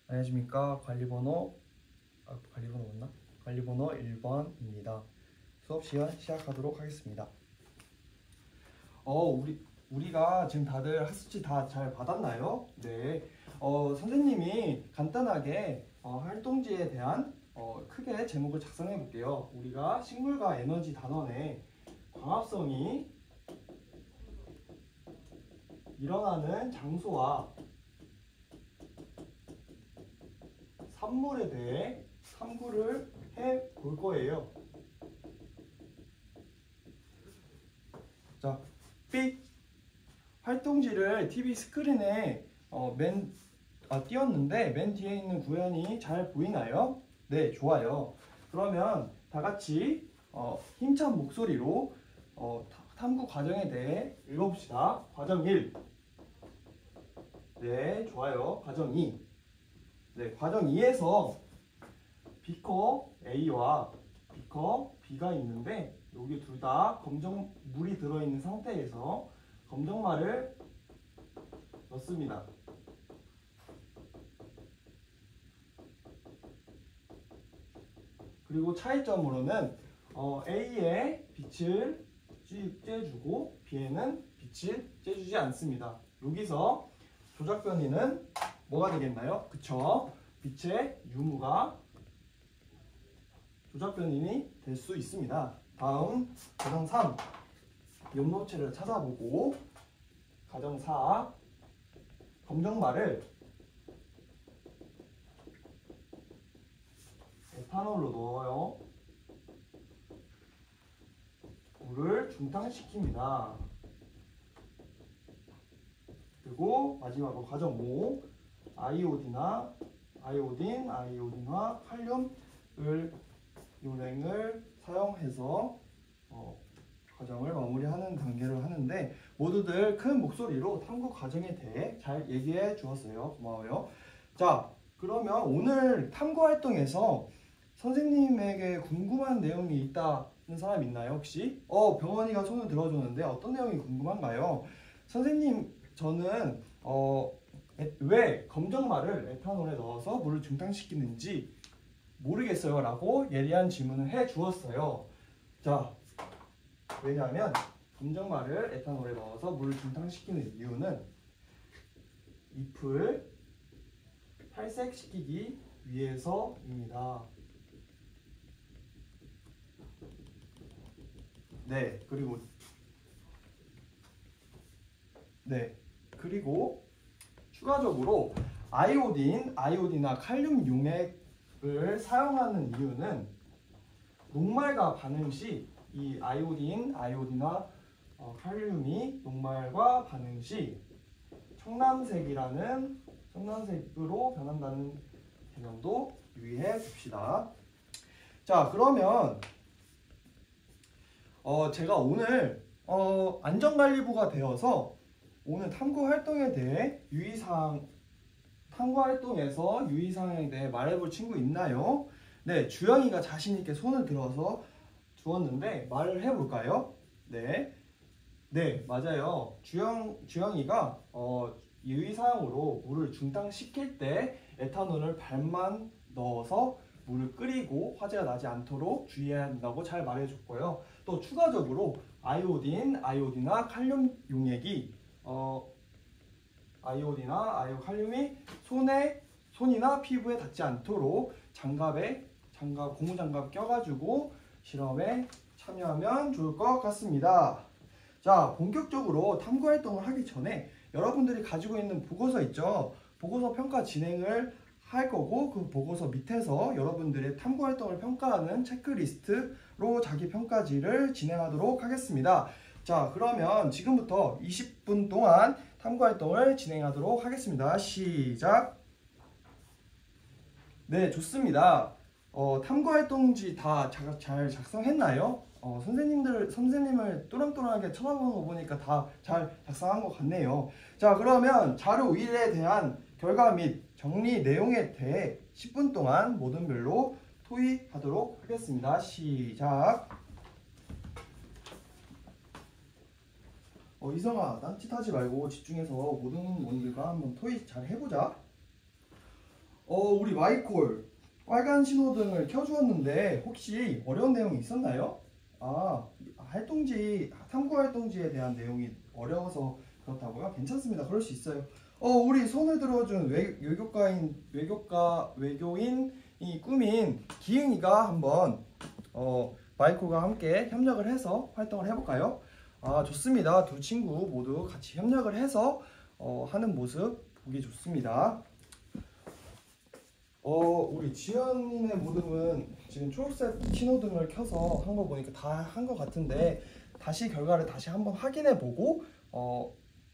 안녕하십니까. 관리번호 맞나? 관리번호 1번입니다. 수업 시간 시작하도록 하겠습니다. 우리가 지금 다들 학습지 다 잘 받았나요? 네. 선생님이 간단하게 활동지에 대한 크게 제목을 작성해 볼게요. 우리가 식물과 에너지 단원의 광합성이 일어나는 장소와 산물에 대해 탐구를 해 볼 거예요. 자, 삑! 활동지를 TV 스크린에 띄웠는데 맨 뒤에 있는 구현이 잘 보이나요? 네, 좋아요. 그러면 다 같이 힘찬 목소리로 탐구 과정에 대해 읽어봅시다. 과정 1. 네, 좋아요. 과정 2. 네, 과정 2에서 비커 A와 비커 B가 있는데 여기 둘 다 물이 들어있는 상태에서 검정말을 넣습니다. 그리고 차이점으로는 A에 빛을 쬐주고 B에는 빛을 쬐주지 않습니다. 여기서 조작 변이는 뭐가 되겠나요? 그쵸? 빛의 유무가 조작 변인이 될 수 있습니다. 다음 과정 3 연모체를 찾아보고 과정 4 검정말을 에탄올로 넣어요. 물을 중탕시킵니다. 그리고 마지막으로 과정 5 아이오딘과 칼륨을 요랭을 사용해서 과정을 마무리하는 단계를 하는데 모두들 큰 목소리로 탐구 과정에 대해 잘 얘기해 주었어요. 고마워요. 자, 그러면 오늘 탐구 활동에서 선생님에게 궁금한 내용이 있다는 사람 있나요, 혹시? 병원이가 손을 들어줬는데 어떤 내용이 궁금한가요? 선생님, 저는 왜 검정말을 에탄올에 넣어서 물을 중탕시키는지 모르겠어요 라고 예리한 질문을 해 주었어요. 자, 왜냐하면 검정말을 에탄올에 넣어서 물을 중탕시키는 이유는 잎을 탈색시키기 위해서입니다. 네, 그리고 추가적으로 아이오딘이나 칼륨 용액을 사용하는 이유는 녹말과 반응 시 이 아이오딘과 칼륨이 녹말과 반응 시 청藍색으로 변한다는 개념도 유의해 봅시다. 자, 그러면 제가 오늘 안전관리부가 되어서 오늘 탐구 활동에 대해 탐구 활동에서 유의사항에 대해 말해볼 친구 있나요? 네, 주영이가 자신 있게 손을 들어서 주었는데 말을 해볼까요? 네, 맞아요. 주영이가 유의사항으로 물을 중탕시킬 때 에탄올을 반만 넣어서 물을 끓이고 화재가 나지 않도록 주의해야 한다고 잘 말해줬고요. 또 추가적으로 아이오딘과 칼륨 용액이 칼륨이 손이나 피부에 닿지 않도록 고무장갑 껴가지고 실험에 참여하면 좋을 것 같습니다. 자, 본격적으로 탐구 활동을 하기 전에 여러분들이 가지고 있는 보고서 있죠? 보고서 평가 진행을 할 거고 그 보고서 밑에서 여러분들의 탐구 활동을 평가하는 체크리스트로 자기 평가지를 진행하도록 하겠습니다. 자, 그러면 지금부터 20분 동안 탐구 활동을 진행하도록 하겠습니다. 시작! 네, 좋습니다. 탐구 활동지 다 잘 작성했나요? 선생님을 또랑또랑하게 쳐다보는 거 보니까 다 잘 작성한 것 같네요. 자, 그러면 자료 1에 대한 결과 및 정리 내용에 대해 10분 동안 모든 별로 토의하도록 하겠습니다. 시작! 이성아, 딴짓하지 말고 집중해서 모든 원들과 한번 토의 잘 해보자. 우리 마이콜 빨간 신호등을 켜주었는데 혹시 어려운 내용이 있었나요? 탐구 활동지에 대한 내용이 어려워서 그렇다고요? 괜찮습니다. 그럴 수 있어요. 우리 손을 들어준 외교인이 꾸민 기흥이가 한번 마이콜과 함께 협력을 해서 활동을 해볼까요? 좋습니다. 두 친구 모두 같이 협력을 해서 하는 모습 보기 좋습니다. 우리 지연의 모듬은 지금 초록색 신호등을 켜서 한 거 보니까 다 한 거 같은데 다시 결과를 다시 한번 확인해 보고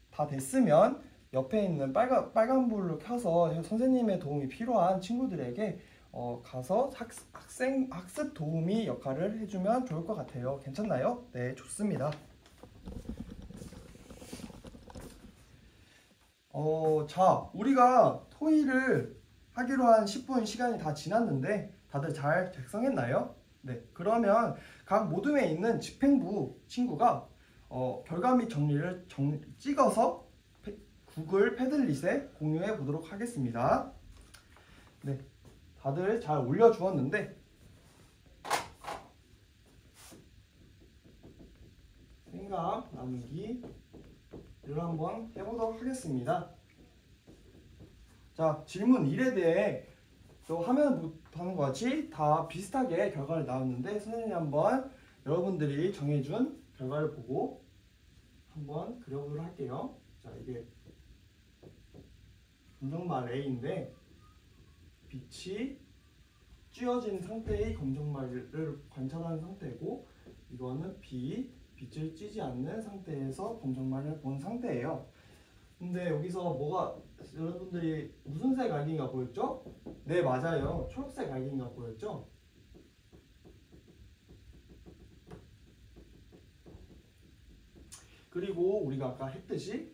다 됐으면 옆에 있는 빨간불로 켜서 선생님의 도움이 필요한 친구들에게 가서 학습 도우미 역할을 해주면 좋을 것 같아요. 괜찮나요? 네, 좋습니다. 자, 우리가 토의를 하기로 한 10분 시간이 다 지났는데 다들 잘 작성했나요? 네, 그러면 각 모둠에 있는 집행부 친구가 결과 및 정리를 찍어서 구글 패들릿에 공유해 보도록 하겠습니다. 네, 다들 잘 올려주었는데 생각 나누기를 한번 해보도록 하겠습니다. 자, 질문 1에 대해 또 화면 보는 것 같이 다 비슷하게 결과를 나왔는데 선생님이 한번 여러분들이 정해준 결과를 보고 한번 그려보도록 할게요. 자, 이게 검정말 A인데 빛이 쬐어진 상태의 검정말을 관찰한 상태고 이거는 B, 빛을 쬐지 않는 상태에서 검정말을 본 상태예요. 근데 여기서 여러분들이 무슨 색 알갱이가 보였죠? 네, 맞아요. 초록색 알갱이가 보였죠? 그리고 우리가 아까 했듯이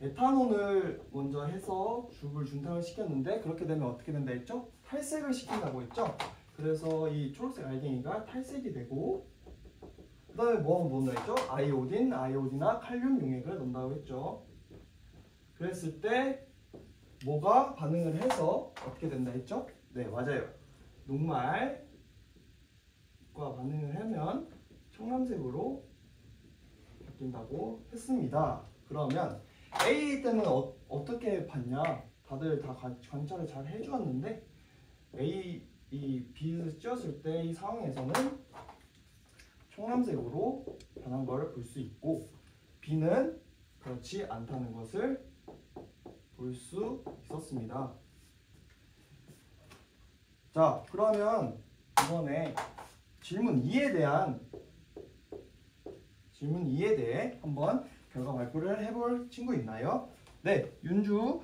에탄올을 먼저 해서 죽을 준탕을 시켰는데 그렇게 되면 어떻게 된다 했죠? 탈색을 시킨다고 했죠? 그래서 이 초록색 알갱이가 탈색이 되고 그 다음에 뭐 넣었죠? 아이오딘이나 칼륨 용액을 넣는다고 했죠. 그랬을 때 뭐가 반응을 해서 어떻게 된다 했죠? 네, 맞아요. 녹말과 반응을 하면 청藍색으로 바뀐다고 했습니다. 그러면 A 때는 어떻게 봤냐? 다들 다 관찰을 잘 해주었는데 이 빛을 쬐었을 때 이 상황에서는 청藍색으로 변한 것을 볼 수 있고 B는 그렇지 않다는 것을 볼 수 있었습니다. 자, 그러면 이번에 질문 2에 대해 한번 결과 발표를 해볼 친구 있나요? 네, 윤주.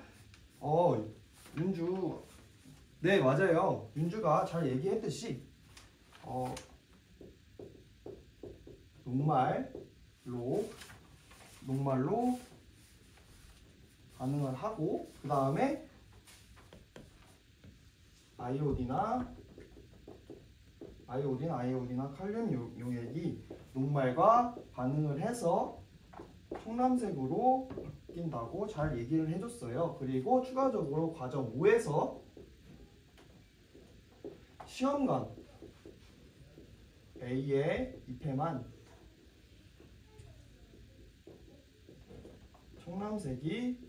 네, 맞아요. 윤주가 잘 얘기했듯이 녹말로 반응을 하고 그 다음에 아이오딘이나 칼륨 용액이 녹말과 반응을 해서 청藍색으로 바뀐다고 잘 얘기를 해줬어요. 그리고 추가적으로 과정 5에서 시험관 A에 입해만 청藍색이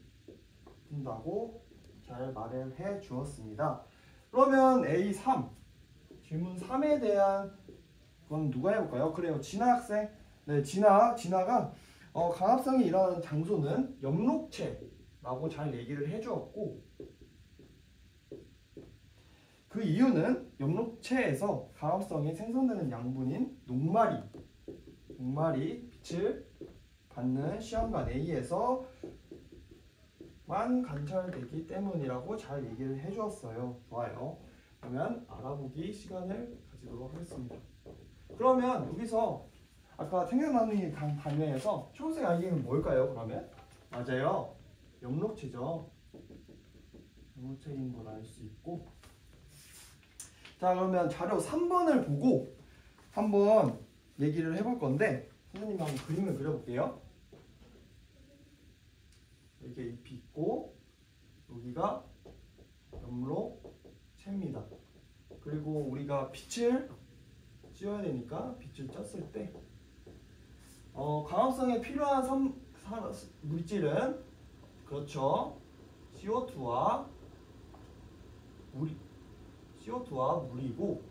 뜬다고 잘 말을 해 주었습니다. 그러면 A3 질문 3에 대한 건 누가 해볼까요? 그래요, 진아 학생. 네, 진아가 강압성이 일어나는 장소는 엽록체라고 잘 얘기를 해주었고 그 이유는 엽록체에서 강압성이 생성되는 양분인 녹말이 빛을 받는 시험관 A에서만 관찰되기 때문이라고 잘 얘기를 해주었어요. 좋아요. 그러면 알아보기 시간을 가지도록 하겠습니다. 그러면 여기서 아까 생각나는 단면에서 초록색 알갱이는 뭘까요? 그러면 맞아요, 엽록체죠. 엽록체인 걸 알 수 있고, 자, 그러면 자료 3번을 보고 한번 얘기를 해볼 건데 선생님이 한번 그림을 그려볼게요. 이렇게 잎이 있고 여기가 연로체입니다. 그리고 우리가 빛을 쬐어야 되니까 빛을 쬐었을 때 광합성에 필요한 물질은 그렇죠. CO2와 물이고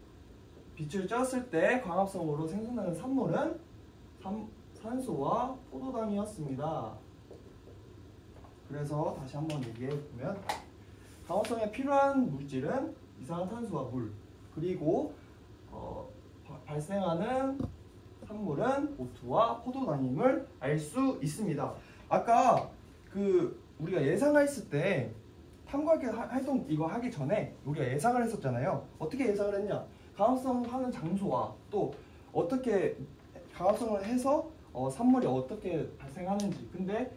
빛을 쬐었을 때 광합성으로 생성되는 산물은 산소와 포도당이었습니다. 그래서 다시 한번 얘기해 보면 광합성에 필요한 물질은 이산화탄소와 물, 그리고 발생하는 산물은 O2와 포도당임을 알 수 있습니다. 아까 우리가 예상했을 때 탐구학계 활동 이거 하기 전에 우리가 예상을 했었잖아요. 어떻게 예상을 했냐? 광합성 하는 장소와 또 어떻게 광합성을 해서 산물이 어떻게 발생하는지. 근데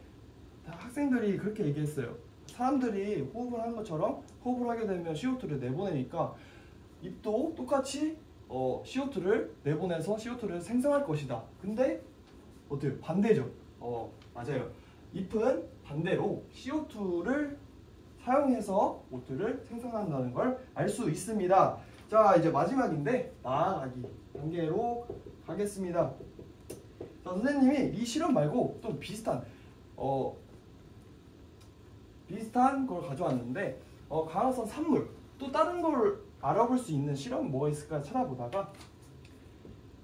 학생들이 그렇게 얘기했어요. 사람들이 호흡을 하는 것처럼 호흡을 하게 되면 CO2를 내보내니까 잎도 똑같이 CO2를 내보내서 CO2를 생성할 것이다. 근데 어때요? 반대죠. 맞아요. 잎은 반대로 CO2를 사용해서 O2를 생성한다는 걸 알 수 있습니다. 자, 이제 마지막인데 나아가기 단계로 가겠습니다. 자, 선생님이 이 실험 말고 또 비슷한 걸 가져왔는데 광합성 산물 또 다른 걸 알아볼 수 있는 실험 뭐가 있을까 찾아보다가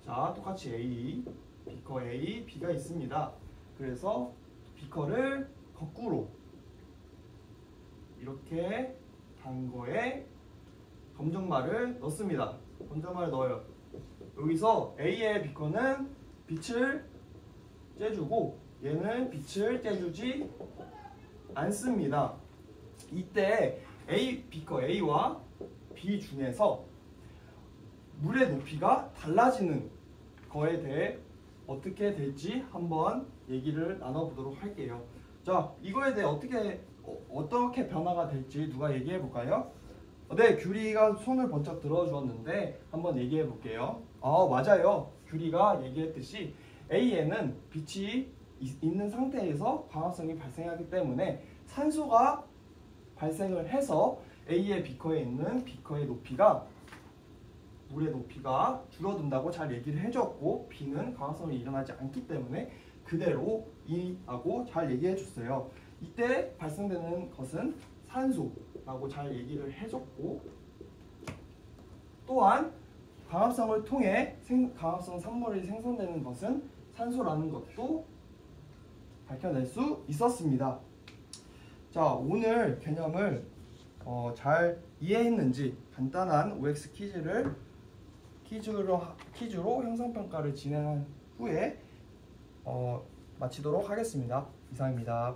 자, 똑같이 A, 비커 A, B가 있습니다. 그래서 비커를 거꾸로 이렇게 단 거에 검정말을 넣습니다. 검정말을 넣어요. 여기서 A의 비커는 빛을 쬐주고 얘는 빛을 쬐주지 않습니다. 이때 비커 A와 B 중에서 물의 높이가 달라지는 거에 대해 어떻게 될지 한번 얘기를 나눠보도록 할게요. 자, 이거에 대해 어떻게 변화가 될지 누가 얘기해 볼까요? 네, 규리가 손을 번쩍 들어주었는데 한번 얘기해 볼게요. 맞아요. 규리가 얘기했듯이 A에는 빛이 있는 상태에서 광합성이 발생하기 때문에 산소가 발생을 해서 A의 비커에 있는 비커의 높이가 물의 높이가 줄어든다고 잘 얘기를 해줬고 B는 광합성이 일어나지 않기 때문에 그대로 E하고 잘 얘기해 줬어요. 이때 발생되는 것은 산소라고 잘 얘기를 해줬고 또한 광합성을 통해 광합성 산물이 생성되는 것은 산소라는 것도 밝혀낼 수 있었습니다. 자, 오늘 개념을 잘 이해했는지 간단한 OX 퀴즈로 형성평가를 진행한 후에 마치도록 하겠습니다. 이상입니다.